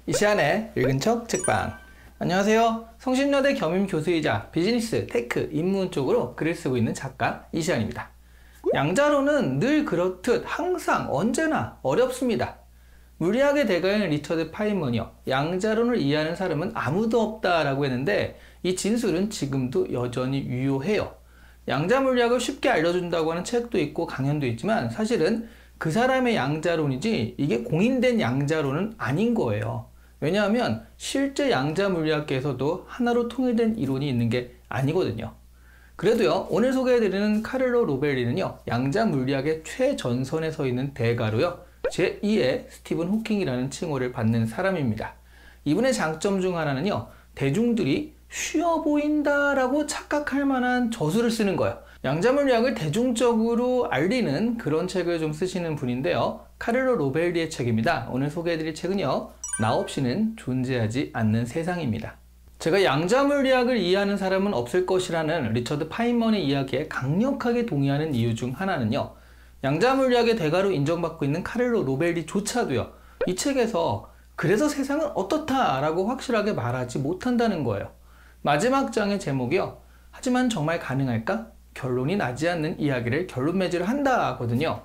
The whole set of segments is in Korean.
이시안의 읽은 척 책방. 안녕하세요. 성신여대 겸임 교수이자 비즈니스, 테크, 인문 쪽으로 글을 쓰고 있는 작가 이시안입니다. 양자론은 늘 그렇듯 항상 언제나 어렵습니다. 물리학의 대가인 리처드 파인먼이요, 양자론을 이해하는 사람은 아무도 없다라고 했는데 이 진술은 지금도 여전히 유효해요. 양자물리학을 쉽게 알려준다고 하는 책도 있고 강연도 있지만 사실은 그 사람의 양자론이지 이게 공인된 양자론은 아닌 거예요. 왜냐하면 실제 양자물리학계에서도 하나로 통일된 이론이 있는 게 아니거든요. 그래도요, 오늘 소개해드리는 카를로 로벨리는요, 양자물리학의 최전선에 서 있는 대가로요, 제2의 스티븐 호킹이라는 칭호를 받는 사람입니다. 이분의 장점 중 하나는요, 대중들이 쉬워 보인다라고 착각할 만한 저술을 쓰는 거예요. 양자물리학을 대중적으로 알리는 그런 책을 좀 쓰시는 분인데요. 카를로 로벨리의 책입니다. 오늘 소개해드릴 책은요, 나 없이는 존재하지 않는 세상입니다. 제가 양자물리학을 이해하는 사람은 없을 것이라는 리처드 파인먼의 이야기에 강력하게 동의하는 이유 중 하나는요, 양자물리학의 대가로 인정받고 있는 카를로 로벨리조차도요, 이 책에서 그래서 세상은 어떻다라고 확실하게 말하지 못한다는 거예요. 마지막 장의 제목이요, 하지만 정말 가능할까? 결론이 나지 않는 이야기를 결론 매질을 한다 거든요.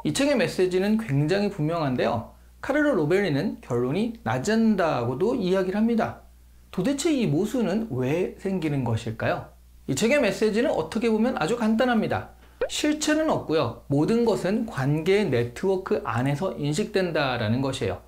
이 책의 메시지는 굉장히 분명한데요, 카를로 로벨리는 결론이 나지 않는다고도 이야기를 합니다. 도대체 이 모순은 왜 생기는 것일까요? 이 책의 메시지는 어떻게 보면 아주 간단합니다. 실체는 없고요, 모든 것은 관계의 네트워크 안에서 인식된다라는 것이에요.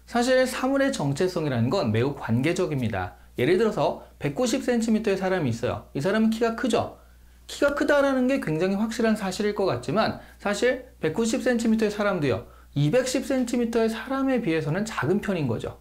사실 사물의 정체성이라는 건 매우 관계적입니다. 예를 들어서 190cm의 사람이 있어요. 이 사람은 키가 크죠? 키가 크다라는 게 굉장히 확실한 사실일 것 같지만 사실 190cm의 사람도요, 210cm의 사람에 비해서는 작은 편인 거죠.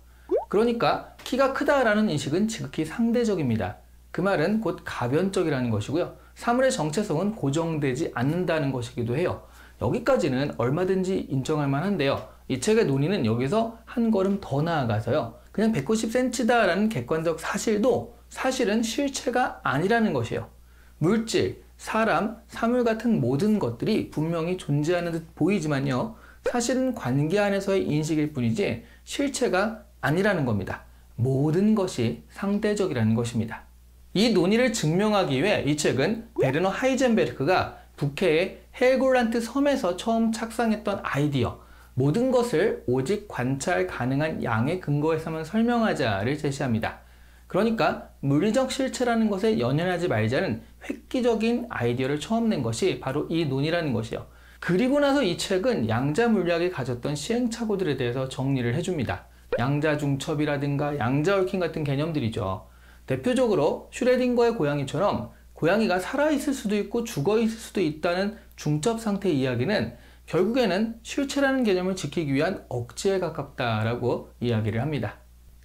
그러니까 키가 크다라는 인식은 지극히 상대적입니다. 그 말은 곧 가변적이라는 것이고요, 사물의 정체성은 고정되지 않는다는 것이기도 해요. 여기까지는 얼마든지 인정할 만한데요, 이 책의 논의는 여기서 한 걸음 더 나아가서요, 그냥 190cm다라는 객관적 사실도 사실은 실체가 아니라는 것이에요. 물질, 사람, 사물 같은 모든 것들이 분명히 존재하는 듯 보이지만요, 사실은 관계 안에서의 인식일 뿐이지 실체가 아니라는 겁니다. 모든 것이 상대적이라는 것입니다. 이 논의를 증명하기 위해 이 책은 베르너 하이젠베르크가 북해의 헬골란트 섬에서 처음 착상했던 아이디어, 모든 것을 오직 관찰 가능한 양에 근거해서만 설명하자를 제시합니다. 그러니까 물리적 실체라는 것에 연연하지 말자는 획기적인 아이디어를 처음 낸 것이 바로 이 논의라는 것이요. 그리고 나서 이 책은 양자물리학이 가졌던 시행착오들에 대해서 정리를 해줍니다. 양자중첩이라든가 양자얽힘 같은 개념들이죠. 대표적으로 슈레딩거의 고양이처럼 고양이가 살아있을 수도 있고 죽어있을 수도 있다는 중첩 상태의 이야기는 결국에는 실체라는 개념을 지키기 위한 억지에 가깝다라고 이야기를 합니다.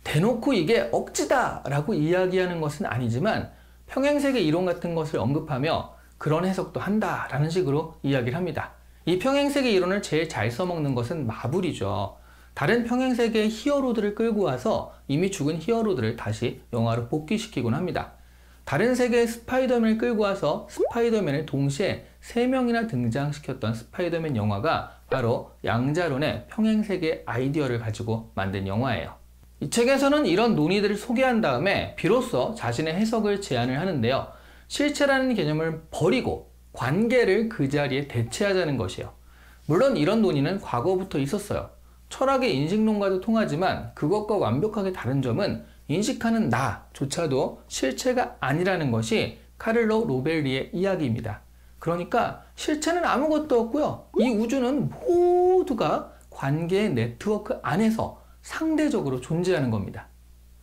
대놓고 이게 억지다 라고 이야기하는 것은 아니지만 평행세계 이론 같은 것을 언급하며 그런 해석도 한다 라는 식으로 이야기를 합니다. 이 평행세계 이론을 제일 잘 써먹는 것은 마블이죠. 다른 평행세계의 히어로들을 끌고 와서 이미 죽은 히어로들을 다시 영화로 복귀시키곤 합니다. 다른 세계의 스파이더맨을 끌고 와서 스파이더맨을 동시에 3명이나 등장시켰던 스파이더맨 영화가 바로 양자론의 평행세계 아이디어를 가지고 만든 영화예요. 이 책에서는 이런 논의들을 소개한 다음에 비로소 자신의 해석을 제안을 하는데요, 실체라는 개념을 버리고 관계를 그 자리에 대체하자는 것이에요. 물론 이런 논의는 과거부터 있었어요. 철학의 인식론과도 통하지만 그것과 완벽하게 다른 점은 인식하는 나조차도 실체가 아니라는 것이 카를로 로벨리의 이야기입니다. 그러니까 실체는 아무것도 없고요, 이 우주는 모두가 관계의 네트워크 안에서 상대적으로 존재하는 겁니다.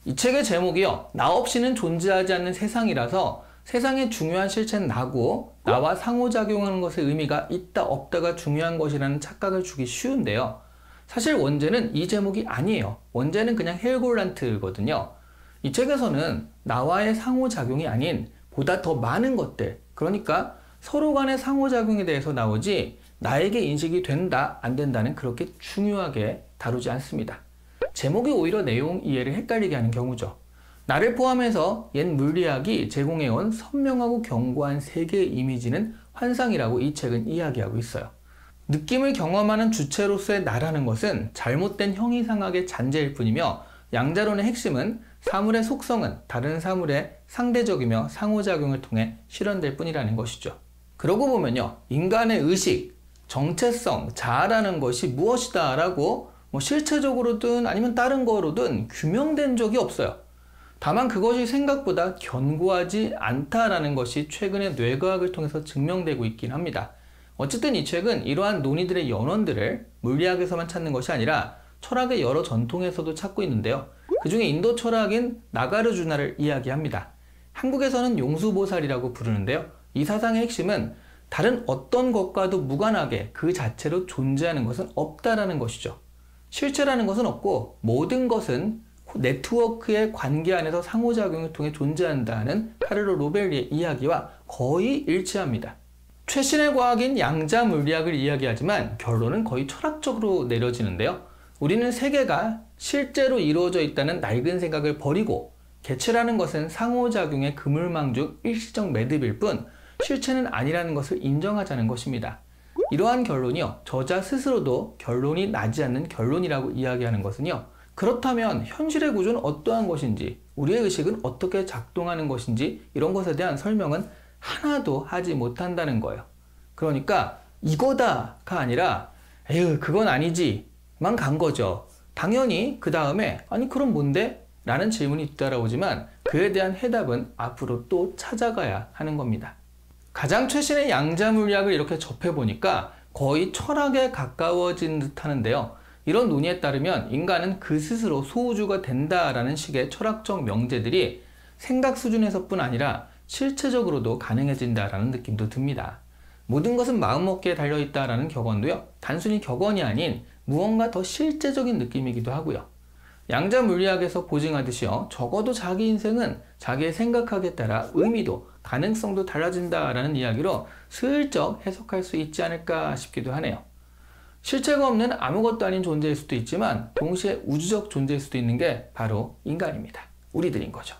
이 책의 제목이요, 나 없이는 존재하지 않는 세상이라서 세상의 중요한 실체는 나고 나와 상호작용하는 것의 의미가 있다 없다가 중요한 것이라는 착각을 주기 쉬운데요, 사실 원제는 이 제목이 아니에요. 원제는 그냥 헬골란트거든요. 이 책에서는 나와의 상호작용이 아닌 보다 더 많은 것들, 그러니까 서로 간의 상호작용에 대해서 나오지 나에게 인식이 된다 안 된다는 그렇게 중요하게 다루지 않습니다. 제목이 오히려 내용 이해를 헷갈리게 하는 경우죠. 나를 포함해서 옛 물리학이 제공해온 선명하고 견고한 세계의 이미지는 환상이라고 이 책은 이야기하고 있어요. 느낌을 경험하는 주체로서의 나라는 것은 잘못된 형이상학의 잔재일 뿐이며 양자론의 핵심은 사물의 속성은 다른 사물의 상대적이며 상호작용을 통해 실현될 뿐이라는 것이죠. 그러고 보면요, 인간의 의식, 정체성, 자아라는 것이 무엇이다 라고 실체적으로든 아니면 다른 거로든 규명된 적이 없어요. 다만 그것이 생각보다 견고하지 않다라는 것이 최근에 뇌과학을 통해서 증명되고 있긴 합니다. 어쨌든 이 책은 이러한 논의들의 연원들을 물리학에서만 찾는 것이 아니라 철학의 여러 전통에서도 찾고 있는데요. 그 중에 인도 철학인 나가르주나를 이야기합니다. 한국에서는 용수보살이라고 부르는데요. 이 사상의 핵심은 다른 어떤 것과도 무관하게 그 자체로 존재하는 것은 없다라는 것이죠. 실체라는 것은 없고 모든 것은 네트워크의 관계 안에서 상호작용을 통해 존재한다는 카를로 로벨리의 이야기와 거의 일치합니다. 최신의 과학인 양자 물리학을 이야기하지만 결론은 거의 철학적으로 내려지는데요. 우리는 세계가 실제로 이루어져 있다는 낡은 생각을 버리고 개체라는 것은 상호작용의 그물망 중 일시적 매듭일 뿐 실체는 아니라는 것을 인정하자는 것입니다. 이러한 결론이요, 저자 스스로도 결론이 나지 않는 결론이라고 이야기하는 것은요, 그렇다면 현실의 구조는 어떠한 것인지, 우리의 의식은 어떻게 작동하는 것인지 이런 것에 대한 설명은 하나도 하지 못한다는 거예요. 그러니까 이거다가 아니라 에휴 그건 아니지만 간 거죠. 당연히 그 다음에 아니 그럼 뭔데? 라는 질문이 뒤따라오지만 그에 대한 해답은 앞으로 또 찾아가야 하는 겁니다. 가장 최신의 양자 물리학을 이렇게 접해보니까 거의 철학에 가까워진 듯 하는데요. 이런 논의에 따르면 인간은 그 스스로 소우주가 된다라는 식의 철학적 명제들이 생각 수준에서뿐 아니라 실체적으로도 가능해진다라는 느낌도 듭니다. 모든 것은 마음먹기에 달려있다라는 격언도요, 단순히 격언이 아닌 무언가 더 실제적인 느낌이기도 하고요. 양자 물리학에서 보증하듯이요, 적어도 자기 인생은 자기의 생각하기에 따라 의미도 가능성도 달라진다라는 이야기로 슬쩍 해석할 수 있지 않을까 싶기도 하네요. 실체가 없는 아무것도 아닌 존재일 수도 있지만 동시에 우주적 존재일 수도 있는 게 바로 인간입니다. 우리들인 거죠.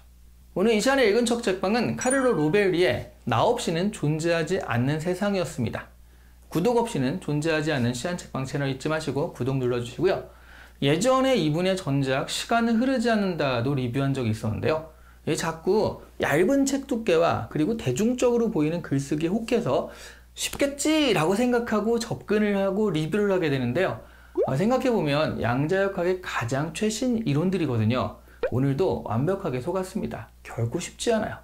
오늘 이 시간에 읽은 첫 책방은 카를로 로벨리의 나 없이는 존재하지 않는 세상이었습니다. 구독 없이는 존재하지 않는 시한책방 채널 잊지 마시고 구독 눌러주시고요. 예전에 이분의 전작 시간은 흐르지 않는다도 리뷰한 적이 있었는데요. 자꾸 얇은 책 두께와 그리고 대중적으로 보이는 글쓰기에 혹해서 쉽겠지라고 생각하고 접근을 하고 리뷰를 하게 되는데요. 생각해보면 양자역학의 가장 최신 이론들이거든요. 오늘도 완벽하게 속았습니다. 결코 쉽지 않아요.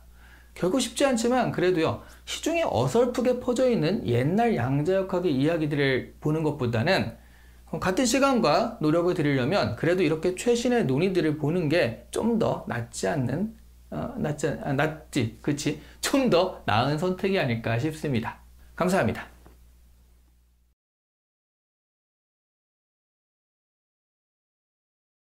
결코 쉽지 않지만 그래도요, 시중에 어설프게 퍼져있는 옛날 양자역학의 이야기들을 보는 것보다는 같은 시간과 노력을 들이려면 그래도 이렇게 최신의 논의들을 보는 게 좀 더 좀 더 나은 선택이 아닐까 싶습니다. 감사합니다.